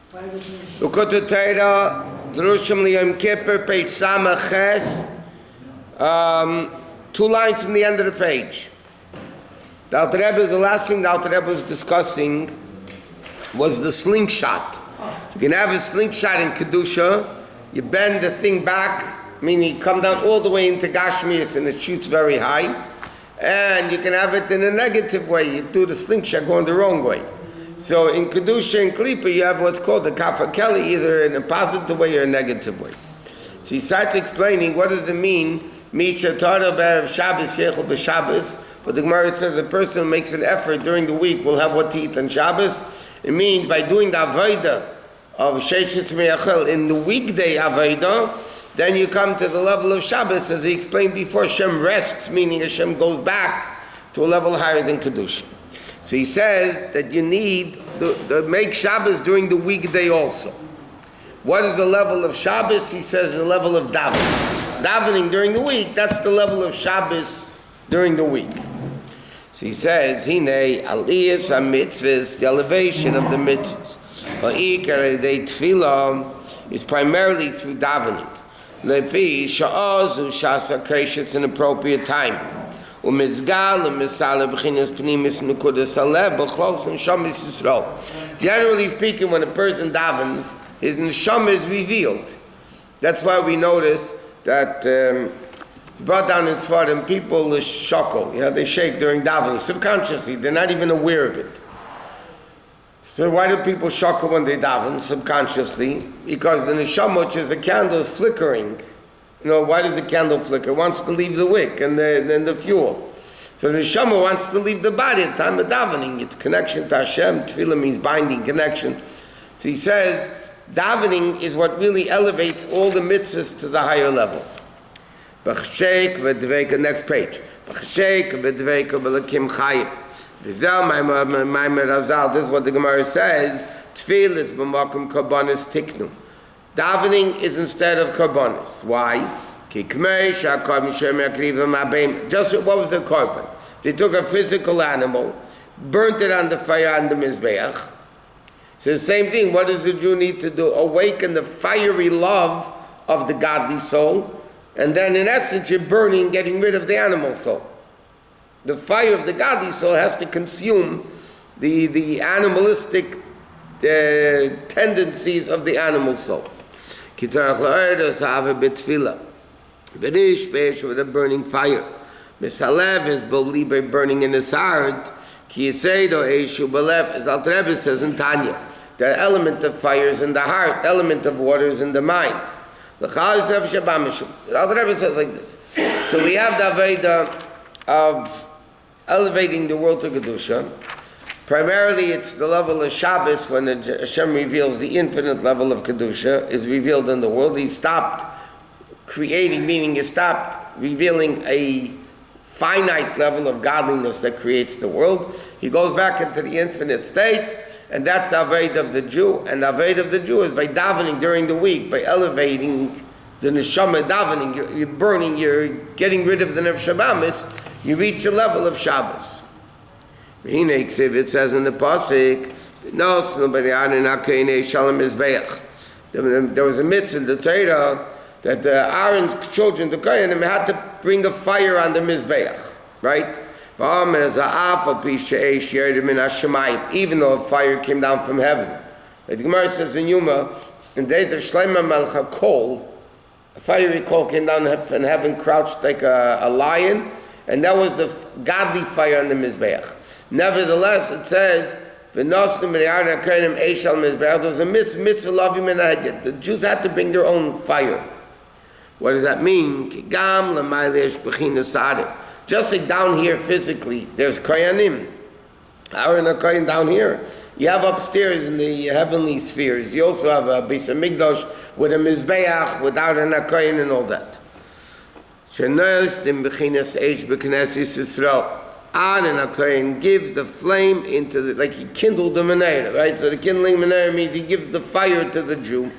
Likkutei Torah, Drushim Yom Kippur, page Samach Ches. 2 lines in the end of the page. The last thing the Alter Rebbe was discussing was the slingshot. You can have a slingshot in Kedusha, you bend the thing back, meaning you come down all the way into Gashmias and it shoots very high. And you can have it in a negative way, you do the slingshot going the wrong way. So in Kedusha and Klippa you have what's called the Kafar Kelly, either in a positive way or a negative way. So he starts explaining what does it mean, Misha Torah B'Erev Shabbos Yechel B'Shabbos. But the Gemara says the person who makes an effort during the week will have what to eat on Shabbos. It means by doing the Avodah of Sheishis Meyachel in the weekday Avodah, then you come to the level of Shabbos, as he explained before. Hashem rests, meaning Hashem goes back to a level higher than Kedusha. So he says that you need to make Shabbos during the weekday also. What is the level of Shabbos? He says the level of davening. Davening during the week, that's the level of Shabbos during the week. So he says, Hine aliyas ha-mitzvahs, the elevation of the mitzvahs. Ha'ikar edei tefillah is primarily through davening. Lefi sha'azu shasa kresh, it's an appropriate time. U'mitzgal u'misala b'chinas pnimis nukudas aleh b'chlos n'shamis Yisrael. Generally speaking, when a person davens, his neshama is revealed. That's why we notice that it's brought down in Svardim, people shackle, they shake during davening, subconsciously, they're not even aware of it. So why do people shackle when they daven, subconsciously? Because the neshama, which is a candle, is flickering. Why does the candle flicker? It wants to leave the wick and the fuel. So the neshama wants to leave the body at the time of davening. It's connection to Hashem. Tefillah means binding, connection. So he says, davening is what really elevates all the mitzvahs to the higher level. Next page. This is what the Gemara says. Davening is instead of karbonis. Why? Just what was the korban? They took a physical animal, burnt it on the fire on the Mizbeach. So the same thing, what does the Jew need to do? Awaken the fiery love of the godly soul, and then in essence you're burning, getting rid of the animal soul. The fire of the godly soul has to consume the animalistic tendencies of the animal soul. With a burning fire. Misalev is believe burning in his heart. As Alter Rebbe says in Tanya, the element of fire is in the heart, the element of water is in the mind. Alter Rebbe says like this. So we have the Aveda of elevating the world to Kedusha. Primarily it's the level of Shabbos when Hashem reveals the infinite level of Kedusha is revealed in the world. He stopped creating, meaning he stopped revealing a finite level of godliness that creates the world. He goes back into the infinite state, and that's the Aved of the Jew. And the Aved of the Jew is by davening during the week, by elevating the neshama davening. You're burning, you're getting rid of the nefesh habamis, you reach a level of Shabbos. It says in the pasuk, there was a mitzvah in the Torah that Aaron's children, the Kohanim, had to bring a fire on the Mizbeach, right? Even though a fire came down from heaven. Like the Gemara says in Yuma, in days of Shlomo Melech Kol, a fiery coal came down from heaven, crouched like a lion, and that was the godly fire on the Mizbeach. Nevertheless, it says, there was a mitzvah loving menaheged. The Jews had to bring their own fire. What does that mean? Just like down here physically, there's koyanim. Aaron and koyan down here. You have upstairs in the heavenly spheres. You also have a Beis Hamikdash with a mizbeach, without an koyan and all that. Aaron and koyan gives the flame into the, like he kindled the menorah, right? So the kindling menorah means he gives the fire to the Jew,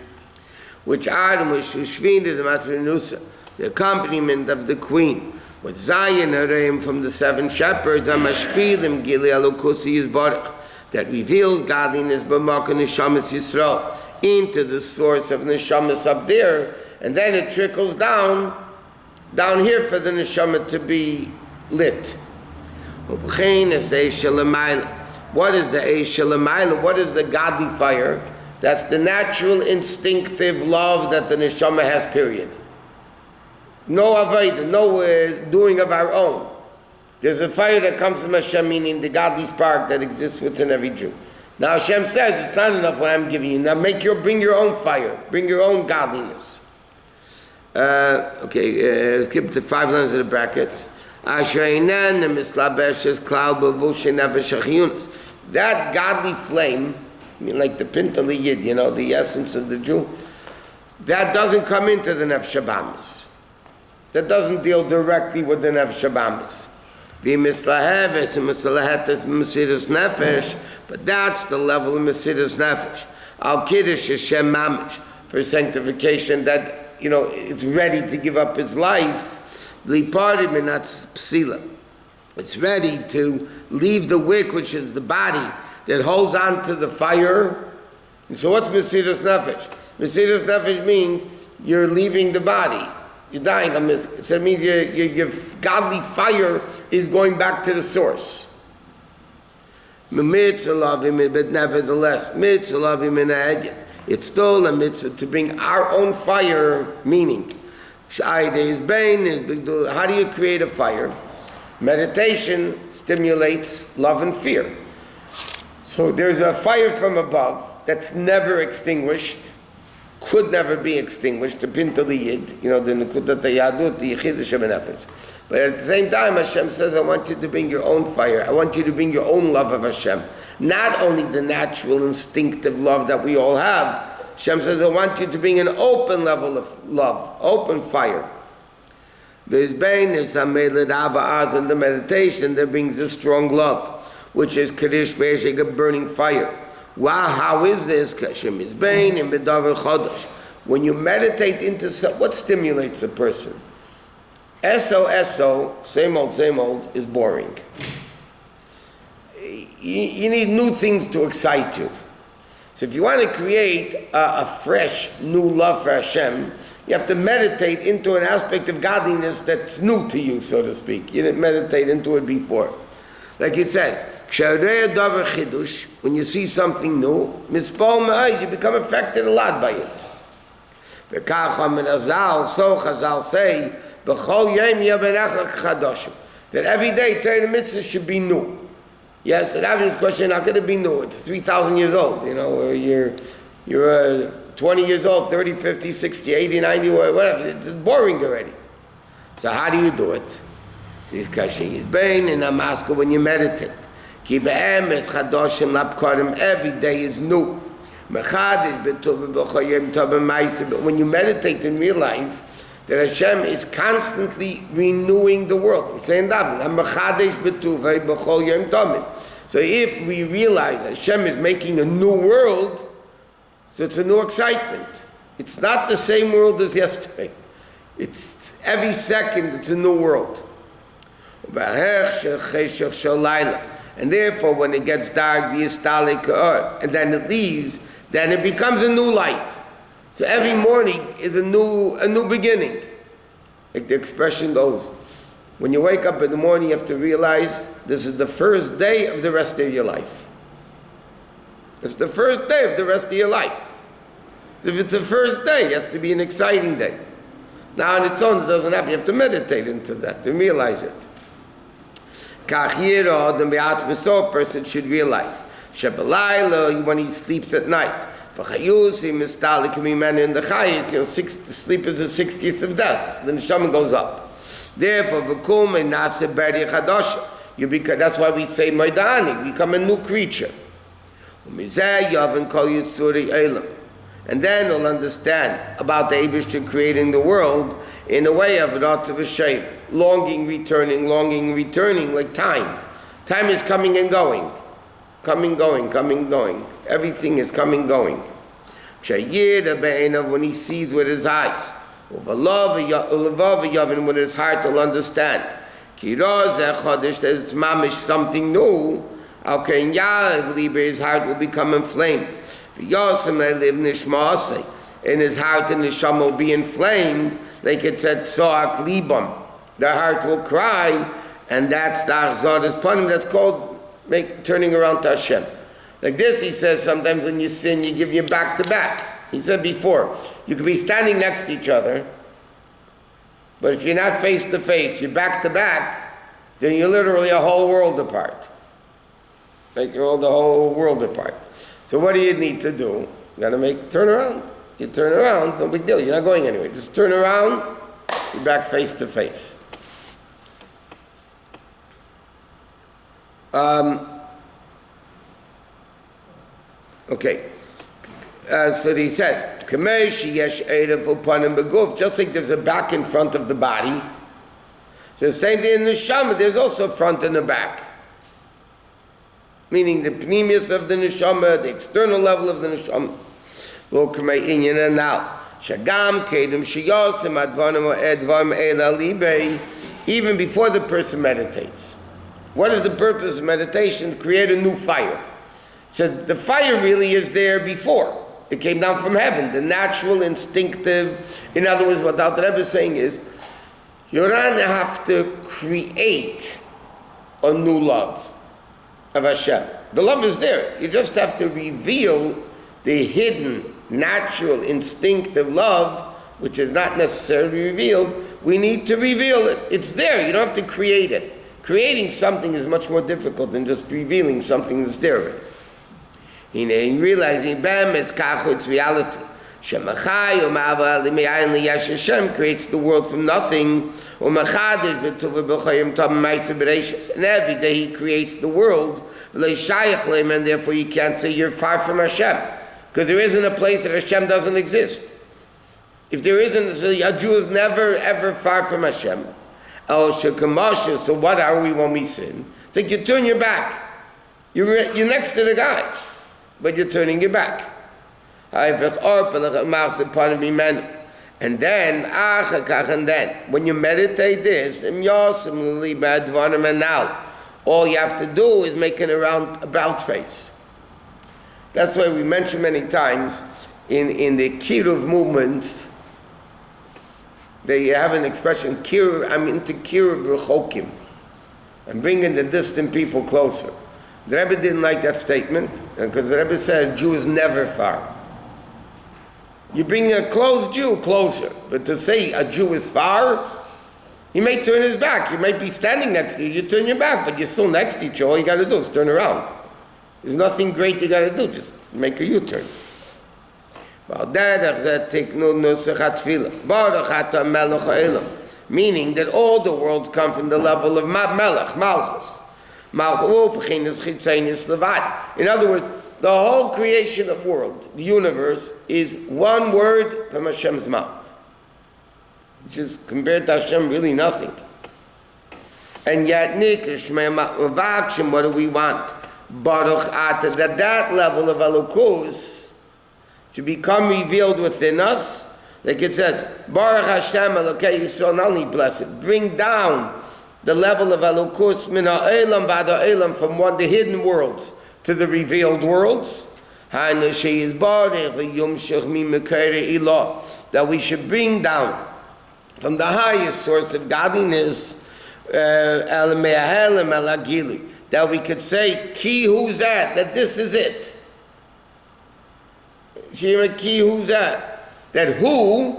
which Adam was Shushvina the Matrinusa, the accompaniment of the queen, with Zion Hareim from the 7 shepherds, Amashpilim Gili Alukusi Yisbarach, that reveals godliness b'makom neshamas Yisrael, into the source of neshamas up there, and then it trickles down here for the neshama to be lit. What is the Eish Shalamayla? What is the godly fire? That's the natural instinctive love that the neshama has, period. No avodah, no doing of our own. There's a fire that comes from Hashem, meaning the godly spark that exists within every Jew. Now Hashem says, it's not enough what I'm giving you. Now bring your own fire. Bring your own godliness. Skip the 5 lines of the brackets. That godly flame, I mean, like the Pinta Yid, the essence of the Jew, that doesn't come into the Nefesh Habamis. That doesn't deal directly with the Nefesh Habamis. But that's the level of Mesiras Nefesh. Al Kiddush Hashem Mamish, for sanctification, that it's ready to give up its life. It's ready to leave the wick, which is the body that holds on to the fire. And so what's Mesiras Nefesh? Mesiras Nefesh means you're leaving the body. You're dying. So it means your godly fire is going back to the source. But nevertheless, it's still a mitzvah to bring our own fire, meaning, how do you create a fire? Meditation stimulates love and fear. So there's a fire from above that's never extinguished, could never be extinguished, the Pinta Yid, the Nekudat Yadut, the Yechidah Shebenefesh. But at the same time, Hashem says, I want you to bring your own fire. I want you to bring your own love of Hashem. Not only the natural, instinctive love that we all have. Hashem says, I want you to bring an open level of love, open fire. There's Bain, it's Ameled Ava'az, in the meditation that brings a strong love, which is Kaddish Be'eshek, a burning fire. Wow, how is this? Kashem is Bain and Bedavar Chodosh. When you meditate into what stimulates a person? SO, same old, is boring. You need new things to excite you. So if you want to create a fresh, new love for Hashem, you have to meditate into an aspect of godliness that's new to you, so to speak. You didn't meditate into it before. Like it says, when you see something new, you become affected a lot by it. So Chazal say, that every day Torah mitzvah should be new. Yes, an obvious question, how could it be new? It's 3,000 years old, or you're 20 years old, 30, 50, 60, 80, 90, whatever. It's boring already. So how do you do it? Says Kashi is Bain and Amaska when you meditate. Every day is new. But when you meditate and realize that Hashem is constantly renewing the world. We say in David, so if we realize that Hashem is making a new world, so it's a new excitement. It's not the same world as yesterday. It's every second it's a new world. And therefore when it gets dark, and then it leaves, then it becomes a new light. So every morning is a new beginning. Like the expression goes, when you wake up in the morning, you have to realize this is the first day of the rest of your life. It's the first day of the rest of your life. So if it's the first day, it has to be an exciting day. Now on its own, it doesn't happen. You have to meditate into that, to realize it. A person should realize, when he sleeps at night, for Chayusim, can be men in the Chayis, sleep is the 60th of death. The neshama goes up. Therefore, that's why we say Maidani, become a new creature. And then he'll understand about the Eibishter creating the world in a way of Ratzav, longing, returning, like time. Time is coming and going. Coming, going. Everything is coming, going. When he sees with his eyes, with his heart will understand. That it's mamish something new. Okay, in Yaakov Liber, his heart will become inflamed. Yosef live nishmaasei, and his heart and neshama will be inflamed, like it said, soak libam. The heart will cry, and that's the achzaras panim. That's called turning around to Hashem. Like this, he says, sometimes when you sin, you give your back to back. He said before, you could be standing next to each other, but if you're not face to face, you're back to back, then you're literally a whole world apart. Like you're all the whole world apart. So what do you need to do? You gotta turn around. You turn around, no big deal. You're not going anywhere. Just turn around, you're back face to face. Okay. So he says, just like there's a back in front of the body, so the same thing in the neshama, there's also a front and a back. Meaning the pneumius of the neshama, the external level of the neshama. Even before the person meditates. What is the purpose of meditation? To create a new fire. So the fire really is there before. It came down from heaven. The natural, instinctive. In other words, what the Rebbe is saying is, you don't have to create a new love of Hashem. The love is there. You just have to reveal the hidden, natural, instinctive love, which is not necessarily revealed. We need to reveal it. It's there. You don't have to create it. Creating something is much more difficult than just revealing something that's there. In realizing, bam, it's kachu, it's reality. Hashem creates the world from nothing. And every day he creates the world. And therefore you can't say you're far from Hashem. Because there isn't a place that Hashem doesn't exist. If there isn't, a Jew is never ever far from Hashem. So what are we when we sin? It's like you turn your back. You're next to the guy, but you're turning your back. And then, when you meditate this, all you have to do is make an about face. That's why we mention many times in the Kiruv movements, they have an expression, I'm into Kiruv Rechokim. I'm bringing the distant people closer. The Rebbe didn't like that statement, because the Rebbe said a Jew is never far. You bring a close Jew closer, but to say a Jew is far, he may turn his back. He might be standing next to you. You turn your back, but you're still next to each other. All you got to do is turn around. There's nothing great you got to do. Just make a U-turn. Meaning that all the worlds come from the level of Melech, Malchus. In other words, the whole creation of world, the universe, is one word from Hashem's mouth. Which is, compared to Hashem, really nothing. And yet, what do we want? That level of Elokus to become revealed within us, like it says, Baruch Hashem Elokei Yisrael, not only bless it, bring down the level of Elokus min ha'elam ba'ad ha'elam, from the hidden worlds to the revealed worlds, that we should bring down from the highest source of godliness, that we could say, Ki who's that this is it. Ki who's that who,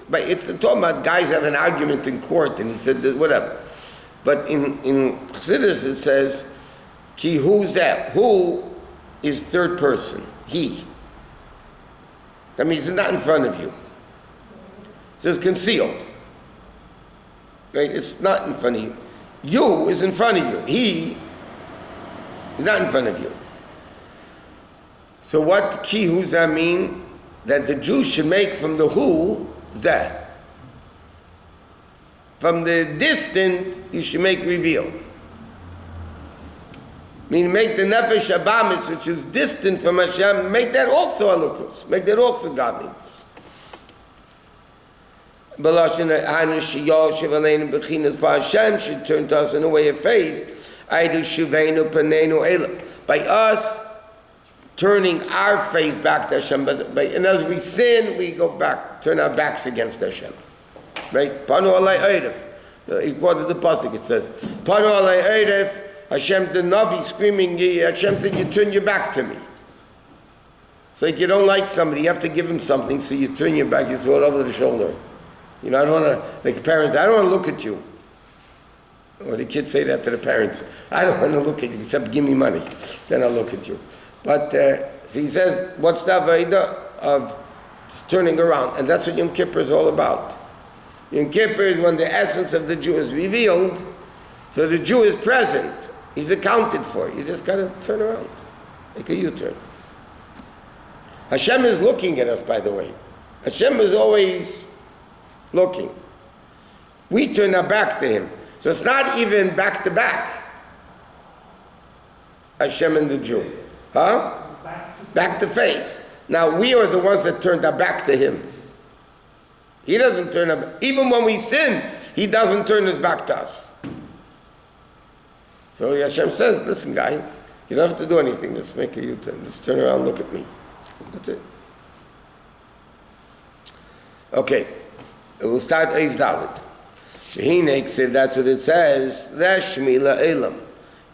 but it's talking about guys have an argument in court, and he said whatever. But in Chassidus it says, Ki who's that? Who is third person? He. That means it's not in front of you. It says concealed. Right? It's not in front of you. You is in front of you. He is not in front of you. So what ki who's that mean? That the Jews should make from the who, that. From the distant, you should make revealed. Meaning make the nefesh abamis, which is distant from Hashem, make that also elokus, make that also godliness. Hashem should turn to us in a way of face. Aidu shuveinu panenu elef. By us turning our face back to Hashem, and as we sin, we go back, turn our backs against Hashem. Right? Panu alay eidef. He quoted the pasuk. It says, "Panu alay eidef." Hashem, the Navi, screaming. Hashem said, "You turn your back to me." It's like you don't like somebody. You have to give him something, so you turn your back. You throw it over the shoulder. You know, I don't want to, like parents. I don't want to look at you. Or the kids say that to the parents. I don't want to look at you except give me money. Then I'll look at you. But so he says, what's the avodah of turning around? And that's what Yom Kippur is all about. Yom Kippur is when the essence of the Jew is revealed. So the Jew is present. He's accounted for. You just got to turn around. Make a U-turn. Hashem is looking at us, by the way. Hashem is always looking. We turn our back to him. So it's not even back to back. Hashem and the Jew. Huh? Back to face. Now we are the ones that turned our back to him. He doesn't turn our back. Even when we sin, he doesn't turn his back to us. So Hashem says, listen guy, you don't have to do anything. Just make a U-turn. Just turn around and look at me. That's it. Okay. We'll start Eis Dalet. That's what it says. That's Shmi La'elam.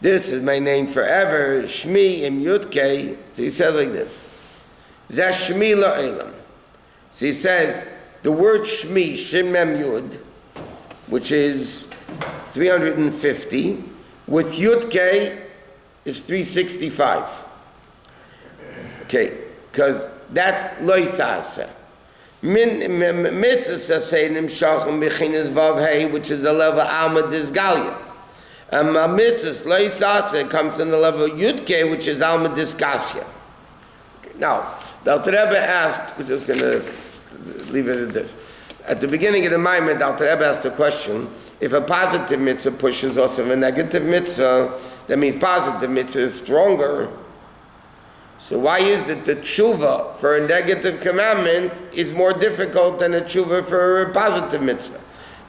This is my name forever. Shmi im Yudkei. So he says like this. That's Shmi La'elam. So he says, the word Shmi, Shem Mem Yud, which is 350, with Yudkei is 365. Okay, because that's Loisase. Min mitzvah say nimshachim b'chinas vav hey, which is the level alma disgalia, and ma mitzvah loisase comes in the level yudke, which is alma disgasia. Okay, now the Alter Rebbe asked, we're just going to leave it at this. At the beginning of the Maamar, the Alter Rebbe asked a question: if a positive mitzvah pushes us of a negative mitzvah, that means positive mitzvah is stronger. So why is it the tshuva for a negative commandment is more difficult than a tshuva for a positive mitzvah?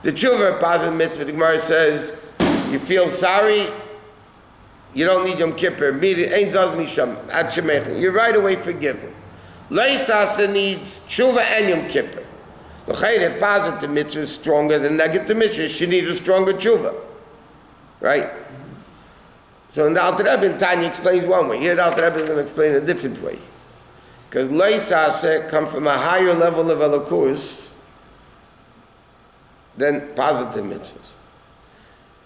The tshuva for a positive mitzvah, the Gemara says, you feel sorry, you don't need Yom Kippur. You're right away forgiven. Leisasa needs tshuva and Yom Kippur. The positive mitzvah is stronger than negative mitzvah. She needs a stronger tshuva. Right? So in the Alter Rebbe in Tanya explains one way. Here the Alter Rebbe is going to explain a different way. Because Loisase come from a higher level of elokus than positive mitzvahs.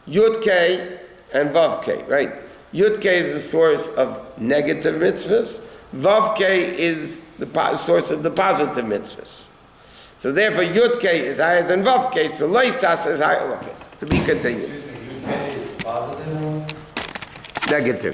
Yud-K and Vav-K, right? Yud-K is the source of negative mitzvahs. Vav-K is the source of the positive mitzvahs. So therefore Yud-K is higher than Vav-K, so Loisase is higher. Okay, to be continued. Yud-K is positive? Negative.